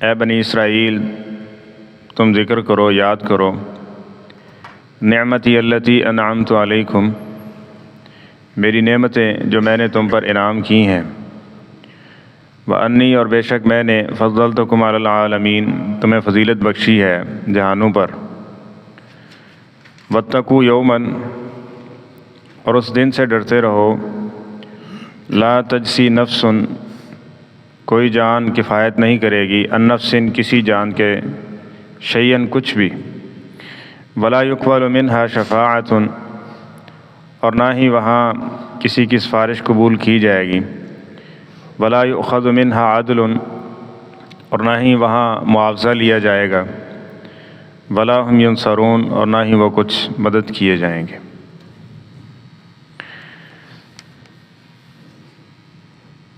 اے بنی اسرائیل، تم ذکر کرو، یاد کرو نعمتی التی انعمت علیکم، میری نعمتیں جو میں نے تم پر انعام کی ہیں، وانی اور بے شک میں نے فضلتکم علی العالمین، تمہیں فضیلت بخشی ہے جہانوں پر، واتقوا یوماً، اور اس دن سے ڈرتے رہو، لا تجزی نفس، کوئی جان کفایت نہیں کرے گی، عن نفس، کسی جان کے، شیئن کچھ بھی، ولا یقبل منہا شفاعۃ، اور نہ ہی وہاں کسی کی سفارش قبول کی جائے گی، ولا یؤخذ منہا عدل، اور نہ ہی وہاں معاوضہ لیا جائے گا، ولا ہم ینصرون، اور نہ ہی وہ کچھ مدد کیے جائیں گے۔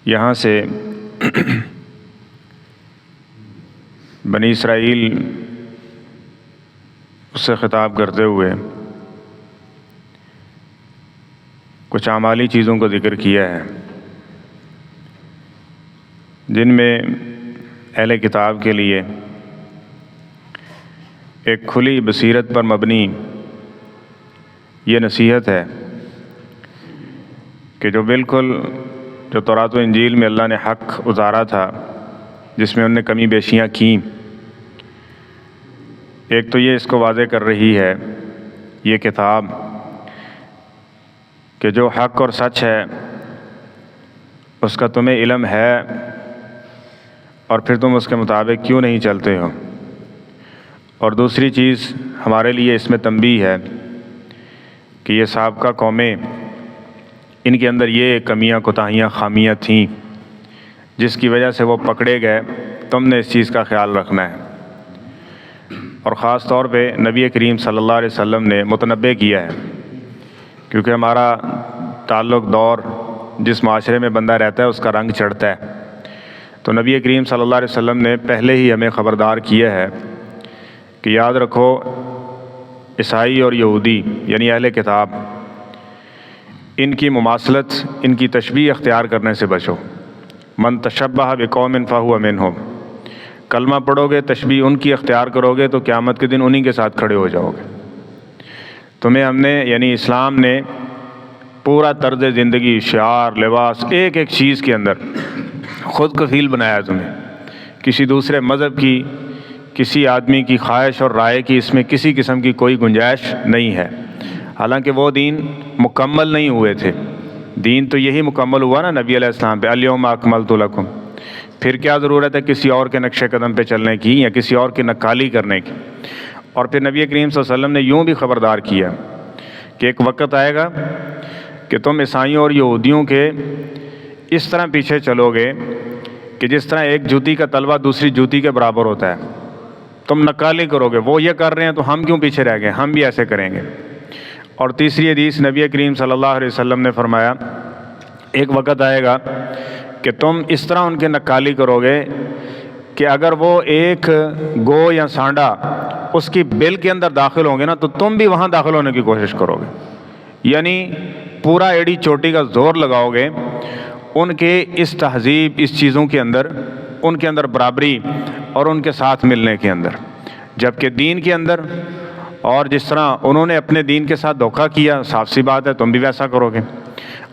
یہاں سے بنی اسرائیل اس سے خطاب کرتے ہوئے کچھ اعمالی چیزوں کو ذکر کیا ہے، جن میں اہل کتاب کے لیے ایک کھلی بصیرت پر مبنی یہ نصیحت ہے کہ جو بالکل جو تورات و انجیل میں اللہ نے حق اتارا تھا، جس میں انہوں نے کمی بیشیاں کیں، ایک تو یہ اس کو واضح کر رہی ہے یہ کتاب کہ جو حق اور سچ ہے اس کا تمہیں علم ہے، اور پھر تم اس کے مطابق کیوں نہیں چلتے ہو۔ اور دوسری چیز ہمارے لیے اس میں تنبیہ ہے کہ یہ سابقہ قومیں، ان کے اندر یہ کمیاں، کوتاہیاں، خامیاں تھیں جس کی وجہ سے وہ پکڑے گئے، تم نے اس چیز کا خیال رکھنا ہے۔ اور خاص طور پہ نبی کریم صلی اللہ علیہ وسلم نے متنبہ کیا ہے، کیونکہ ہمارا تعلق دور جس معاشرے میں بندہ رہتا ہے اس کا رنگ چڑھتا ہے، تو نبی کریم صلی اللہ علیہ وسلم نے پہلے ہی ہمیں خبردار کیا ہے کہ یاد رکھو عیسائی اور یہودی یعنی اہل کتاب، ان کی مماثلت، ان کی تشبیہ اختیار کرنے سے بچو۔ من تشبہ بقوم فہو منہم، کلمہ پڑھو گے، تشبیہ ان کی اختیار کرو گے تو قیامت کے دن انہی کے ساتھ کھڑے ہو جاؤ گے۔ تمہیں ہم نے یعنی اسلام نے پورا طرز زندگی، شعار، لباس، ایک ایک چیز کے اندر خود کفیل بنایا تمہیں، کسی دوسرے مذہب کی، کسی آدمی کی خواہش اور رائے کی اس میں کسی قسم کی کوئی گنجائش نہیں ہے۔ حالانکہ وہ دین مکمل نہیں ہوئے تھے، دین تو یہی مکمل ہوا نا نبی علیہ السلام پہ، الیوم اکملت لکم، پھر کیا ضرورت ہے کسی اور کے نقش قدم پہ چلنے کی یا کسی اور کی نکالی کرنے کی۔ اور پھر نبی کریم صلی اللہ علیہ وسلم نے یوں بھی خبردار کیا کہ ایک وقت آئے گا کہ تم عیسائیوں اور یہودیوں کے اس طرح پیچھے چلو گے کہ جس طرح ایک جوتی کا تلوا دوسری جوتی کے برابر ہوتا ہے، تم نکالی کرو گے، وہ یہ کر رہے ہیں تو ہم کیوں پیچھے رہ گئے، ہم بھی ایسے کریں گے۔ اور تیسری حدیث نبی کریم صلی اللہ علیہ وسلم نے فرمایا ایک وقت آئے گا کہ تم اس طرح ان کے نکالی کرو گے کہ اگر وہ ایک گو یا سانڈا اس کی بل کے اندر داخل ہوں گے نا تو تم بھی وہاں داخل ہونے کی کوشش کرو گے، یعنی پورا ایڑی چوٹی کا زور لگاؤ گے ان کے اس تہذیب، اس چیزوں کے اندر، ان کے اندر برابری اور ان کے ساتھ ملنے کے اندر، جبکہ دین کے اندر اور جس طرح انہوں نے اپنے دین کے ساتھ دھوکہ کیا، صاف سی بات ہے تم بھی ویسا کرو گے۔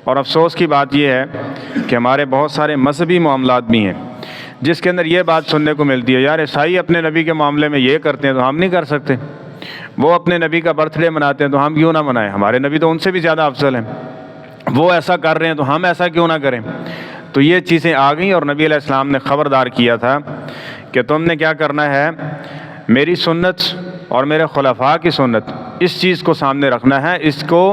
اور افسوس کی بات یہ ہے کہ ہمارے بہت سارے مذہبی معاملات بھی ہیں جس کے اندر یہ بات سننے کو ملتی ہے، یار عیسائی اپنے نبی کے معاملے میں یہ کرتے ہیں تو ہم نہیں کر سکتے، وہ اپنے نبی کا برتھ ڈے مناتے ہیں تو ہم کیوں نہ منائیں، ہمارے نبی تو ان سے بھی زیادہ افضل ہیں، وہ ایسا کر رہے ہیں تو ہم ایسا کیوں نہ کریں۔ تو یہ چیزیں آ گئیں اور نبی علیہ السلام نے خبردار کیا تھا کہ تم نے کیا کرنا ہے، میری سنت اور میرے خلفاء کی سنت، اس چیز کو سامنے رکھنا ہے، اس کو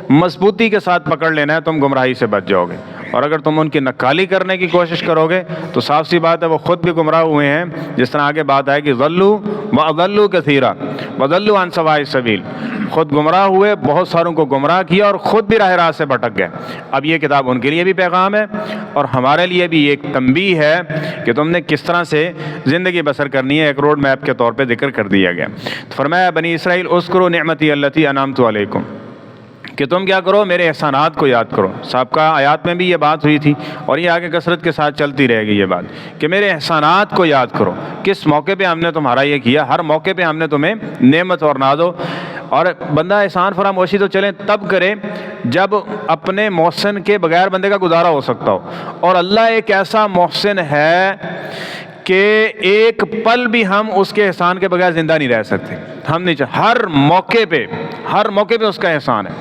مضبوطی کے ساتھ پکڑ لینا ہے، تم گمراہی سے بچ جاؤ گے۔ اور اگر تم ان کی نکالی کرنے کی کوشش کرو گے تو صاف سی بات ہے وہ خود بھی گمراہ ہوئے ہیں، جس طرح آگے بات آئے کہ ضلوا واضلوا کثیرا وضلوا عن سواء السبیل، خود گمراہ ہوئے، بہت ساروں کو گمراہ کیا اور خود بھی راہ راست سے بھٹک گئے۔ اب یہ کتاب ان کے لیے بھی پیغام ہے اور ہمارے لیے بھی ایک تنبیہ ہے کہ تم نے کس طرح سے زندگی بسر کرنی ہے، ایک روڈ میپ کے طور پہ ذکر کر دیا گیا۔ فرمایا بنی اسرائیل اذکروا نعمتی التی انعمت علیکم، کہ تم کیا کرو، میرے احسانات کو یاد کرو۔ سابقہ آیات میں بھی یہ بات ہوئی تھی اور یہ آگے کثرت کے ساتھ چلتی رہے گی یہ بات کہ میرے احسانات کو یاد کرو۔ کس موقع پہ ہم نے تمہارا یہ کیا، ہر موقع پہ ہم نے تمہیں نعمت اور نازو، اور بندہ احسان فراموشی تو چلیں تب کرے جب اپنے محسن کے بغیر بندے کا گزارا ہو سکتا ہو، اور اللہ ایک ایسا محسن ہے کہ ایک پل بھی ہم اس کے احسان کے بغیر زندہ نہیں رہ سکتے۔ ہم نہیں ہر موقع پہ اس کا احسان ہے۔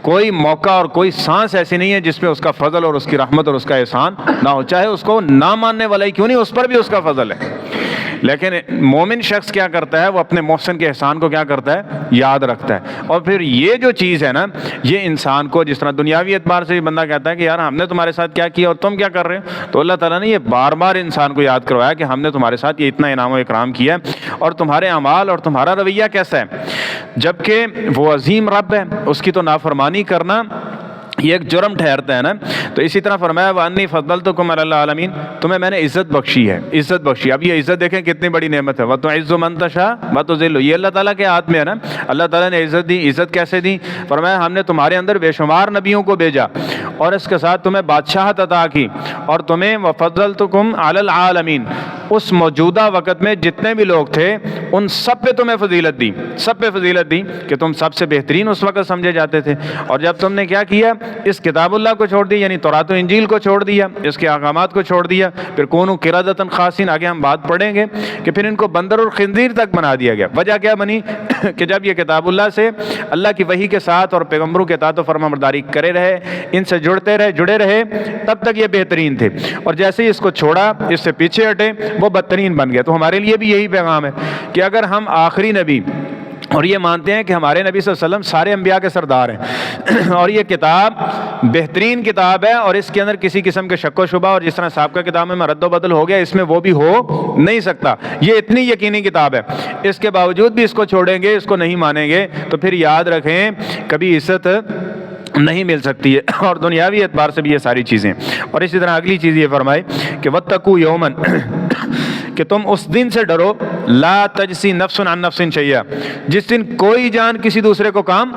کوئی موقع اور کوئی سانس ایسی نہیں ہے جس پہ اس کا فضل اور اس کی رحمت اور اس کا احسان نہ ہو، چاہے اس کو نہ ماننے والا ہی کیوں نہیں، اس پر بھی اس کا فضل ہے۔ لیکن مومن شخص کیا کرتا ہے، وہ اپنے محسن کے احسان کو کیا کرتا ہے، یاد رکھتا ہے۔ اور پھر یہ جو چیز ہے نا، یہ انسان کو جس طرح دنیاوی اعتبار سے بھی بندہ کہتا ہے کہ یار ہم نے تمہارے ساتھ کیا کیا اور تم کیا کر رہے ہو، تو اللہ تعالیٰ نے یہ بار بار انسان کو یاد کروایا کہ ہم نے تمہارے ساتھ یہ اتنا انعام و اکرام کیا ہے اور تمہارے اعمال اور تمہارا رویہ کیسا ہے، جبکہ وہ عظیم رب ہے، اس کی تو نافرمانی کرنا یہ ایک جرم ٹھہرتا ہے نا۔ تو اسی طرح فرمایا وَأَنِّي فَضَّلْتُكُمْ عَلَى الْعَالَمِينَ، تمہیں میں نے عزت بخشی ہے، عزت بخشی۔ اب یہ عزت دیکھیں کتنی بڑی نعمت ہے، وَتُعِزُّ مَن تَشَاءُ وَتُذِلُّ، یہ اللہ تعالیٰ کے ہاتھ میں ہے نا۔ اللہ تعالیٰ نے عزت دی، عزت کیسے دی؟ فرمایا ہم نے تمہارے اندر بے شمار نبیوں کو بھیجا اور اس کے ساتھ تمہیں بادشاہت عطا کی، اور تمہیں وَفَضَّلْتُكُمْ عَلَى الْعَالَمِينَ، اس موجودہ وقت میں جتنے بھی لوگ تھے ان سب پہ تمہیں فضیلت دی، سب پہ فضیلت دی کہ تم سب سے بہترین اس وقت سمجھے جاتے تھے۔ اور جب تم نے کیا کیا، اس کتاب اللہ کو چھوڑ دیا، یعنی تورات و انجیل کو چھوڑ دیا، اس کے احکامات کو چھوڑ دیا، پھر کونوا قردۃ خاسئین، آگے ہم بات پڑھیں گے کہ پھر ان کو بندر اور خنزیر تک بنا دیا گیا۔ وجہ کیا بنی کہ جب یہ کتاب اللہ سے، اللہ کی وحی کے ساتھ اور پیغمبروں کے اطاعت و فرمانبرداری کرے رہے، ان سے جڑے رہے، تب تک یہ بہترین تھے، اور جیسے ہی اس کو چھوڑا، اس سے پیچھے ہٹے، وہ بدترین بن گئے۔ تو ہمارے لیے بھی یہی پیغام ہے کہ اگر ہم آخری نبی اور یہ مانتے ہیں کہ ہمارے نبی صلی اللہ علیہ وسلم سارے انبیاء کے سردار ہیں اور یہ کتاب بہترین کتاب ہے اور اس کے اندر کسی قسم کے شک و شبہ، اور جس طرح سابقہ کتاب میں رد و بدل ہو گیا، اس میں وہ بھی ہو نہیں سکتا، یہ اتنی یقینی کتاب ہے، اس کے باوجود بھی اس کو چھوڑیں گے، اس کو نہیں مانیں گے، تو پھر یاد رکھیں کبھی عزت نہیں مل سکتی ہے، اور دنیاوی اعتبار سے بھی یہ ساری چیزیں۔ اور اسی طرح اگلی چیز یہ فرمائی کہ وَاتَّقُوا يَوْمًا، کہ تم اس دن سے ڈرو، لا تجزی نفس عن نفس شیئا، جس دن کوئی جان کسی دوسرے کو کام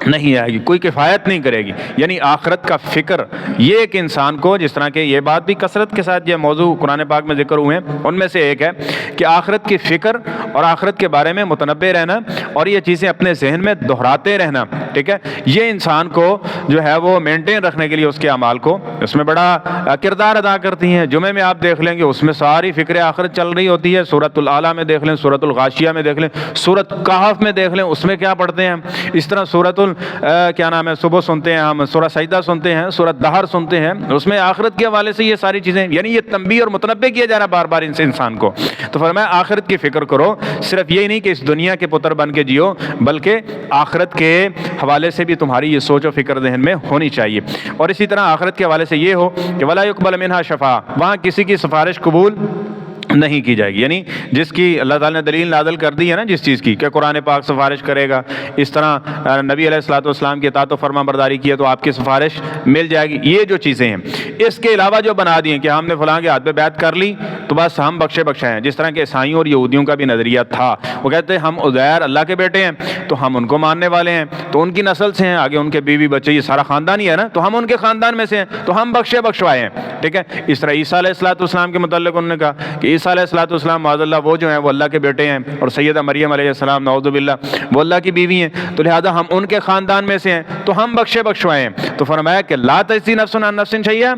نہیں آئے گی، کوئی کفایت نہیں کرے گی، یعنی آخرت کا فکر یہ ایک انسان کو، جس طرح کہ یہ بات بھی کثرت کے ساتھ یہ موضوع قرآن پاک میں ذکر ہوئے ہیں، ان میں سے ایک ہے کہ آخرت کی فکر اور آخرت کے بارے میں متنبع رہنا اور یہ چیزیں اپنے ذہن میں دہراتے رہنا، ٹھیک ہے، یہ انسان کو جو ہے وہ مینٹین رکھنے کے لیے اس کے اعمال کو اس میں بڑا کردار ادا کرتی ہیں۔ جمعے میں آپ دیکھ لیں گے اس میں ساری فکر آخرت چل رہی ہوتی ہے، سورۃ الاعلیٰ میں دیکھ لیں، سورۃ الغاشیہ میں دیکھ لیں، سورۃ کہف میں دیکھ لیں، اس میں کیا پڑھتے ہیں، اس طرح سورۃ کیا نام ہے، صبح سنتے ہیں ہم سورہ سجدہ سنتے ہیں، سورۃ دہر سنتے ہیں، اس میں آخرت کے حوالے سے یہ ساری چیزیں، یعنی یہ تنبیہ اور متنبہ کیا جا رہا ہے بار بار ان سے انسان کو۔ تو فرمایا آخرت کی فکر کرو، صرف یہی نہیں کہ اس دنیا کے پتر بن کے جیو، بلکہ آخرت کے حوالے سے بھی تمہاری یہ سوچ و فکر ذہن میں ہونی چاہیے۔ اور اسی طرح آخرت کے حوالے سے یہ ہو کہ ولا یقبل منہا شفاعہ، وہاں کسی کی سفارش قبول نہیں کی جائے گی، یعنی جس کی اللہ تعالیٰ نے دلیل نازل کر دی ہے نا جس چیز کی کہ قرآن پاک سفارش کرے گا، اس طرح نبی علیہ الصلوۃ والسلام کی اطاعت و فرمان برداری کی ہے تو آپ کی سفارش مل جائے گی، یہ جو چیزیں ہیں۔ اس کے علاوہ جو بنا دی ہیں کہ ہم نے فلاں کے ہاتھ پہ بیعت کر لی تو بس ہم بخشے ہیں، جس طرح کہ عیسائیوں اور یہودیوں کا بھی نظریہ تھا، وہ کہتے ہیں ہم عزیر اللہ کے بیٹے ہیں تو ہم ان کو ماننے والے ہیں، تو ان کی نسل سے ہیں، آگے ان کے بیوی بچے یہ سارا خاندان ہی ہے نا، تو ہم ان کے خاندان میں سے ہیں تو ہم بخشوائے ہیں، ٹھیک ہے۔ اس طرح عیسیٰ علیہ الصلوۃ والسلام کے متعلق انہوں نے کہا کہ عیسیٰ علیہ الصلوۃ والسلام معاذ اللہ وہ جو ہیں وہ اللہ کے بیٹے ہیں، اور سیدہ مریم علیہ السلام نعوذ باللہ وہ اللہ کی بیوی ہیں، تو لہذا ہم ان کے خاندان میں سے ہیں تو ہم بخشوائے ہیں۔ تو فرمایا کہ لا تجزی نفس عن نفس شیئا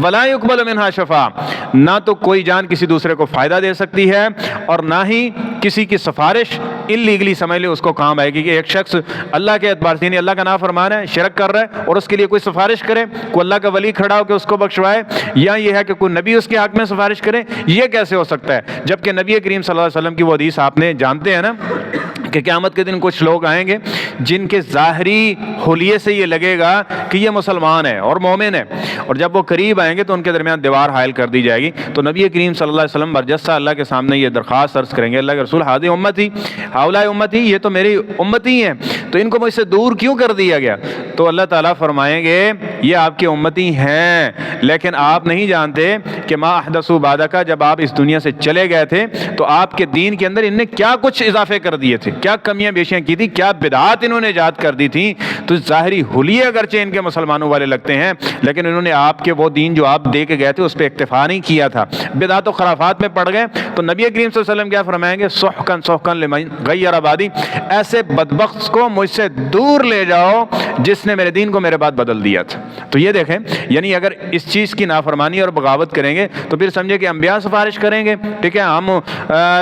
ولا یقبل منہا شفاعہ، نہ تو کوئی جان کسی دوسرے کو فائدہ دے سکتی ہے اور نہ ہی کسی کی سفارش انلیگلی سمجھ لے اس کو کام آئے گی کہ ایک شخص اللہ کے اعتبار سے یعنی اللہ کا نافرمان ہے، شرک کر رہا ہے اور اس کے لیے کوئی سفارش کرے، کوئی اللہ کا ولی کھڑا ہو کے اس کو بخشوائے، یا یہ ہے کہ کوئی نبی اس کے حق میں سفارش کرے، یہ کیسے ہو سکتا ہے؟ جبکہ نبی کریم صلی اللہ علیہ وسلم کی وہ حدیث آپ نے جانتے ہیں نا کہ قیامت کے دن کچھ لوگ آئیں گے جن کے ظاہری حلیے سے یہ لگے گا کہ یہ مسلمان ہے اور مومن ہے، اور جب وہ قریب آئیں گے تو ان کے درمیان دیوار حائل کر دی جائے گی۔ تو نبی کریم صلی اللہ علیہ وسلم برجستہ اللہ کے سامنے یہ درخواست عرض کریں گے، اللہ کے رسول ہذہ امتی ہؤلاء امتی، یہ تو میری امتی ہیں، تو ان کو مجھ سے دور کیوں کر دیا گیا؟ تو اللہ تعالیٰ فرمائیں گے یہ آپ کے امتی ہیں، لیکن آپ نہیں جانتے کہ ما احدثوا بعدک، جب آپ اس دنیا سے چلے گئے تھے تو آپ کے دین کے اندر ان نے کیا کچھ اضافے کر دیے تھے، کیا کمیاں بیشیاں کی تھی، کیا بدعات انہوں نے ایجاد کر دی تھی۔ تو ظاہری حلیے اگرچہ ان کے مسلمانوں والے لگتے ہیں، لیکن انہوں نے آپ کے وہ دین جو آپ دے کے گئے تھے اس پہ اکتفا نہیں کیا تھا، بدعات و خرافات میں پڑ گئے۔ تو نبی کریم صلی اللہ علیہ وسلم کیا فرمائیں گے؟ سحقن سحقن لمن غیر بعدی، ایسے بدبخت کو مجھ سے دور لے جاؤ جس نے میرے دین کو میرے بعد بدل دیا تھا۔ تو یہ دیکھیں، یعنی اگر اس چیز کی نافرمانی اور بغاوت کریں گے تو پھر سمجھے کہ انبیاء سفارش کریں گے، ٹھیک ہے، ہم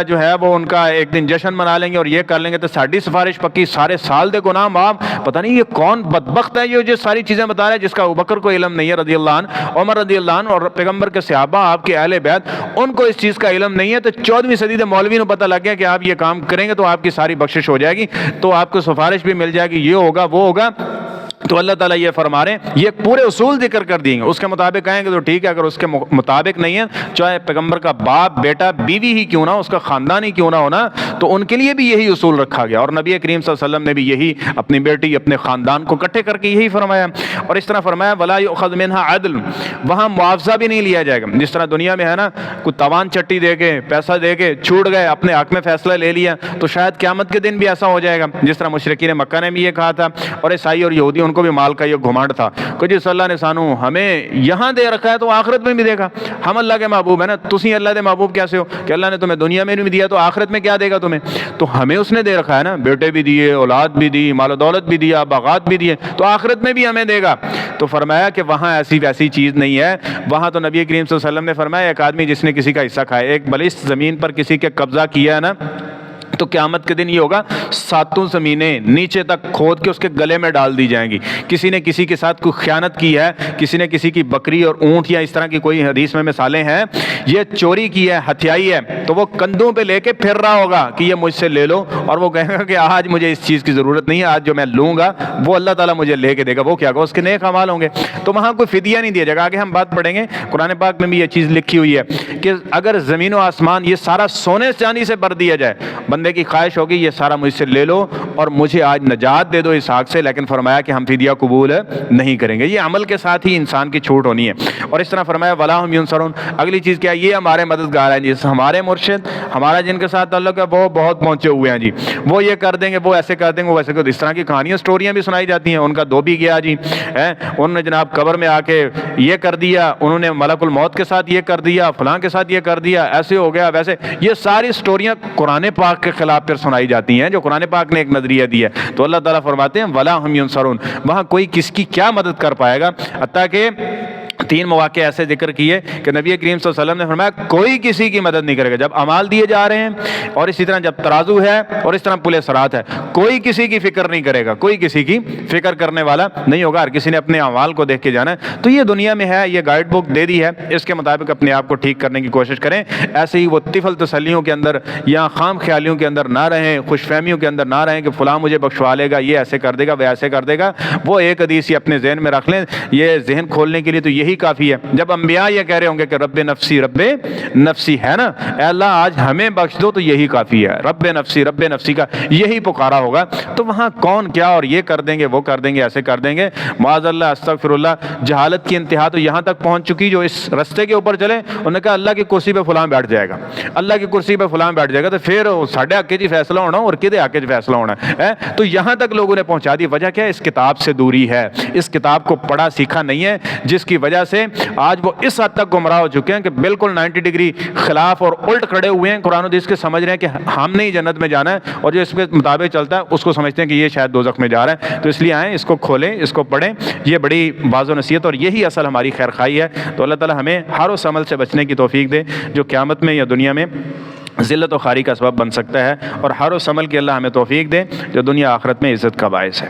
جو ہے وہ ان کا ایک دن جشن منا لیں گے اور یہ کر لیں گے تو ساڑھی سفارش پکی، سارے سال دے گناہ معاف۔ پتہ نہیں یہ کون بدبخت ہے یہ جو ساری چیزیں بتا رہا ہے، جس کا ابوبکر کو علم نہیں ہے رضی اللہ عنہ، عمر رضی اللہ عنہ اور پیغمبر کے صحابہ آپ کے اہل بیت ان کو اس چیز کا علم نہیں ہے۔ تو 14ویں صدی کے مولوی کو پتہ لگ گیا کہ آپ یہ کام کریں گے تو آپ کی ساری بخشش ہو جائے گی، تو آپ کو سفارش بھی مل جائے گی، یہ ہوگا وہ ہوگا۔ تو اللہ تعالیٰ یہ فرما رہے ہیں، یہ پورے اصول ذکر کر دیں گے، اس کے مطابق کہیں گے تو ٹھیک ہے، اگر اس کے مطابق نہیں ہے، چاہے پیغمبر کا باپ بیٹا بیوی ہی کیوں نہ، اس کا خاندان ہی کیوں نہ ہونا، تو ان کے لیے بھی یہی اصول رکھا گیا، اور نبی کریم صلی اللہ علیہ وسلم نے بھی یہی اپنی بیٹی اپنے خاندان کو اکٹھے کر کے یہی فرمایا۔ اور اس طرح فرمایا ولا یؤخذ منها عدل، وہاں معاوضہ بھی نہیں لیا جائے گا، جس طرح دنیا میں ہے نا کوئی تاوان چٹی دے کے پیسہ دے کے چھوٹ گئے، اپنے حق میں فیصلہ لے لیا، تو شاید قیامت کے دن بھی ایسا ہو جائے گا، جس طرح مشرکین مکہ نے بھی یہ کہا تھا، اور عیسائی اور یہودی ان کو بھی مال کا یہ گھمانڈ تھا کہ جس اللہ نے سانو ہمیں یہاں دے رکھا ہے تو آخرت میں بھی دے گا، ہم اللہ کے محبوب ہیں نا، تسی اللہ دے محبوب کیسے ہو کہ اللہ نے تمہیں دنیا میں بھی دیا تو آخرت میں کیا دے گا تمہیں؟ تو ہمیں اس نے دے رکھا ہے نا، بیٹے بھی دیے، اولاد بھی دی، مال و دولت بھی دیا، باغات بھی دیے، تو آخرت میں بھی ہمیں دے گا۔ تو فرمایا کہ وہاں ایسی ویسی چیز نہیں ہے، وہاں تو نبی کریم صلی اللہ علیہ وسلم نے فرمایا ایک آدمی جس نے کسی کا حصہ کھایا، ایک بلش زمین پر کسی کے قبضہ کیا ہے نا، تو قیامت کے دن یہ ہوگا 7 زمینیں نیچے تک کھود کے اس کے گلے میں ڈال دی جائیں گی۔ کسی نے کسی کے ساتھ کوئی خیانت کی ہے، کسی نے کسی کی بکری اور اونٹ یا اس طرح کی کوئی حدیث میں مثالیں ہیں، یہ چوری کی ہے، ہتھیائی ہے، تو وہ کندھوں پہ لے کے پھر رہا ہوگا کہ یہ مجھ سے لے لو، اور وہ کہے گا کہ آج مجھے اس چیز کی ضرورت نہیں ہے، آج جو میں لوں گا وہ اللہ تعالیٰ مجھے لے کے دے گا، وہ کیا ہوگا؟ اس کے نیک اعمال ہوں گے، تو وہاں کوئی فدیہ نہیں دیا جائے گا۔ آگے ہم بات پڑھیں گے، قرآن پاک میں بھی یہ چیز لکھی ہوئی ہے کہ اگر زمین و آسمان یہ سارا سونے چاندی سے بھر دیا جائے، بندے کی خواہش ہوگی یہ سارا مجھ سے لے لو اور مجھے آج نجات دے دو اس آگ سے، لیکن فرمایا کہ ہم فدیہ قبول نہیں کریں گے۔ یہ عمل کے ساتھ ہی انسان کی چھوٹ ہونی ہے۔ اور اس طرح فرمایا ولا ہم ینصرون، اگلی چیز کیا؟ یہ ہمارے مددگار ہیں جی، ہمارے مرشد، ہمارا جن کے ساتھ تعلق ہے وہ بہت پہنچے ہوئے ہیں جی، وہ یہ کر دیں گے، وہ ایسے کر دیں گے، وہ ویسے کر دیں گے۔ اس طرح کی کہانیاں سٹوریاں بھی سنائی جاتی ہیں، ان کا دھوبی گیا جی، انہوں نے جناب قبر میں آ کے یہ کر دیا، انہوں نے ملک الموت کے ساتھ یہ کر دیا، فلاں کے ساتھ یہ کر دیا، ایسے ہو گیا ویسے، یہ ساری سٹوریاں قرآن پاک کے خلاف پھر سنائی جاتی ہیں جو قرآن پاک نے ایک نظریہ دیا ہے۔ تو اللہ تعالیٰ فرماتے ہیں ولا ہم ینصرون، وہاں کوئی کس کی کیا مدد کر پائے گا، حتیٰ کہ 3 مواقع ایسے ذکر کیے کہ نبی کریم صلی اللہ علیہ وسلم نے فرمایا کوئی کسی کی مدد نہیں کرے گا جب اعمال دیے جا رہے ہیں، اور اسی طرح جب ترازو ہے، اور اس طرح پل صراط ہے، کوئی کسی کی فکر نہیں کرے گا، کوئی کسی کی فکر کرنے والا نہیں ہوگا، ہر کسی نے اپنے اعمال کو دیکھ کے جانا ہے۔ تو یہ دنیا میں ہے، یہ گائیڈ بک دے دی ہے، اس کے مطابق اپنے آپ کو ٹھیک کرنے کی کوشش کریں۔ ایسے ہی وہ طفل تسلیوں کے اندر یا خام خیالیوں کے اندر نہ رہیں، خوش فہمیوں کے اندر نہ رہیں کہ فلاں مجھے بخشوا لے گا، یہ ایسے کر دے گا، وہ ایسے کر دے گا۔ وہ ایک حدیث اپنے ذہن میں رکھ لیں، یہ ذہن کھولنے کے لیے تو یہی کافی ہے۔ جب انبیاء یہ کہہ رہے ہوں گے کہ رب نفسی ہے نا، اے اللہ آج ہمیں بخش دو، تو یہی کافی ہے، رب نفسی کا یہی پکارا ہوگا۔ تو وہاں کون کیا اور یہ کر دیں گے، وہ کر دیں گے، ایسے کر دیں گے، معاذ اللہ، استغفر اللہ۔ جہالت کی انتہا تو یہاں تک پہنچ چکی، جو اس رستے کے اوپر چلے انہوں نے کہا اللہ کی کرسی پہ فلاں بیٹھ جائے گا، اللہ کی کرسی پہ فلاں بیٹھ جائے گا، تو پھر ساڈے حق وچ فیصلہ ہونا اور کدے حق وچ فیصلہ ہونا ہے۔ تو یہاں تک لوگوں نے پہنچا دی۔ وجہ کیا ہے؟ اس کتاب سے دوری ہے، اس کتاب کو پڑھا سیکھا نہیں ہے، جس کی وجہ سے آج وہ اس حد تک گمراہ ہو چکے ہیں کہ بالکل 90 ڈگری خلاف اور الٹ کھڑے ہوئے ہیں، قرآن و حدیث کے سمجھ رہے ہیں کہ ہم نے ہی جنت میں جانا ہے، اور جو اس کے مطابق چلتا ہے اس کو سمجھتے ہیں کہ یہ شاید دوزخ میں جا رہا ہے۔ تو اس لیے آئیں، اس کو کھولیں، اس کو پڑھیں، یہ بڑی واضح و نصیحت، اور یہی اصل ہماری خیر خواہی ہے۔ تو اللہ تعالی ہمیں ہر اس عمل سے بچنے کی توفیق دے جو قیامت میں یا دنیا میں ذلت و خواری کا سبب بن سکتا ہے، اور ہر اس عمل کی اللہ ہمیں توفیق دے جو دنیا آخرت میں عزت کا باعث ہے۔